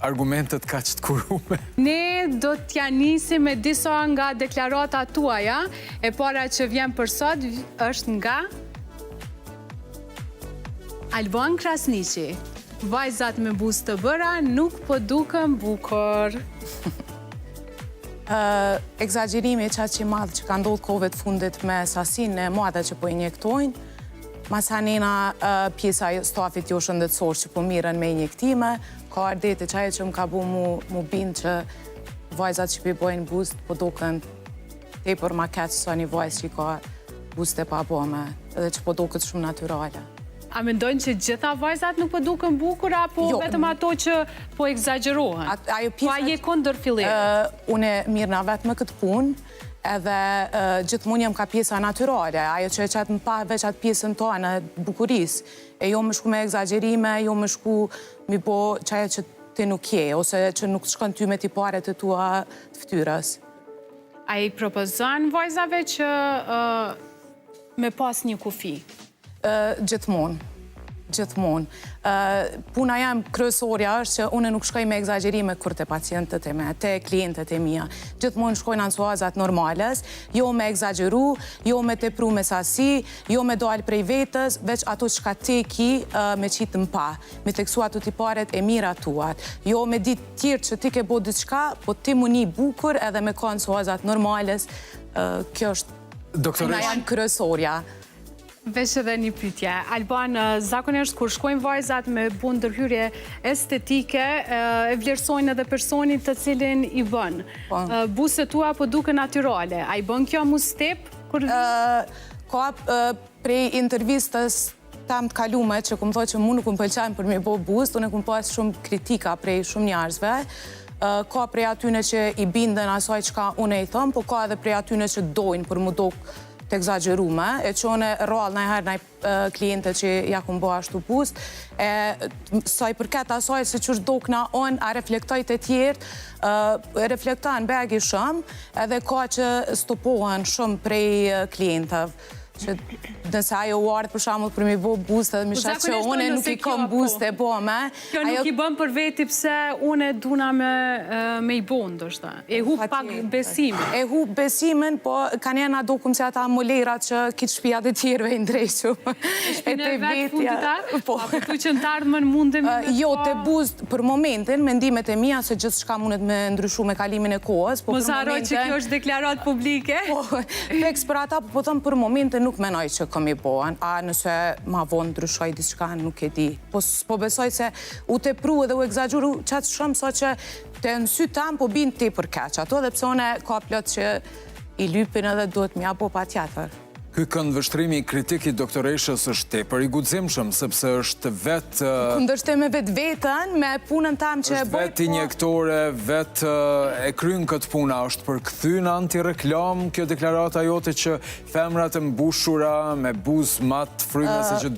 argumentet ka që të kurume? Ne do t'ja nisim me disa nga deklarata tuaja. E para që vjen për sot është nga Alban Krasniqi. Vajzat me buzë të bëra nuk po duken bukur. Egzagjerimi qatë që madhë që ka ndodhë kove të fundit me sasin e madhe që po injektojnë, masanina pjesa stafit jo shëndetësor që po miren me injektime, ka ardete qaj që më ka bu mu bindë që vajzat që bojnë buzët po duken tepër ma keqë sa një vajzë që ka buzët e pa bome, edhe që po duket shumë natyrale. A mendojnë që gjitha vajzat nuk po duken bukur, apo vetëm ato që po egzagjerohen? Po a je kundër fillerit? Une mirë na vetë me këtë punë, edhe gjithmonë jam ka pjesa natyrale, ajo që e qatë më pa veç atë pjesën tonë e bukurisë, e jo më shku me egzagjerime, jo më shku mi bo qaje që ti nuk je, ose që nuk shkon ty me tipare të tua të ftyrës. A i propozon vajzave që me pas një kufi? Gjithmonë. Puna jam kryesorja është që une nuk shkoj me egzagjerime kur të pacientët e me, të klientët e mija. Gjithmonë shkojnë ansuazat normales, jo me egzagjeru, jo me tepru me sasi, jo me dojnë prej vetës, veç ato që ka te ki me qitë në pa, me teksu ato tiparet e mira tuat. Jo me ditë tjirë që ti ke bo diçka, po ti mu një bukur edhe me ka ansuazat normales, kjo është na jam kryesorja. Vesh edhe një pytje. Alban, zakonisht kur shkojnë vajzat me bu ndërhyrje estetike, e vlerësojnë edhe personit të cilin i bën. Buzët tua po duke natyrale. A i bën kjo mu step? Ka prej intervistës tam të kalume që këmë thoi që mu nuk më pëlqajnë për me bo buzët, unë këmë pas shumë kritika prej shumë njarëzve. Ka prej atyne që i bindën asaj që ka unë e i thëmë, po ka edhe prej atyne që dojnë për mu dojnë të egzagjerume, e që une rrallë najherë nëjë kliente që ja këmë bo ashtu buzët, saj përket asaj se që është dokna onë, a reflektoj të tjertë, reflektojnë begi shumë, edhe ka që stopohen shumë prej klientëve. Nëse ajo uartë për shamull për mi bo buzët edhe mi shatë që une nuk i kom buzët e bo me. Kjo nuk i bëm për veti pse une duna me i bo ndoshta. E hu pak besimin. E hu besimin, po kanë jena dokum që ata molerat që kitë shpijat e tjerve i ndrequ. Shpine e vetë funditar? Apo tu që në tardhmen mundem? Jo, të buzët për momentin, mendimet e mija se gjithë shka mundet me ndryshu me kalimin e kohës. Mos harroj që kjo është deklarat publike. Tekst për ata, po thëmë për momentin nuk menoj që këm i bohen, a nëse ma vonë ndryshoj diçka nuk e di. Po besoj se u te pru edhe u egzagjeru qatë shumë sa që të nësy tam po binë ti për keq ato, dhe pse one ka plot që i lypin edhe duhet mi apo pa tjetër. Ky këndvështrimi i kritikit doktoreshës është tepër i guximshëm, sepse është vetë... Kundërshtim me vetë vetën, me punën tam që e është vetë injektore, vetë e kryen këtë puna, është përkthynë anti-reklam kjo deklarata jote që femrat e mbushura me buzë matë frymëse që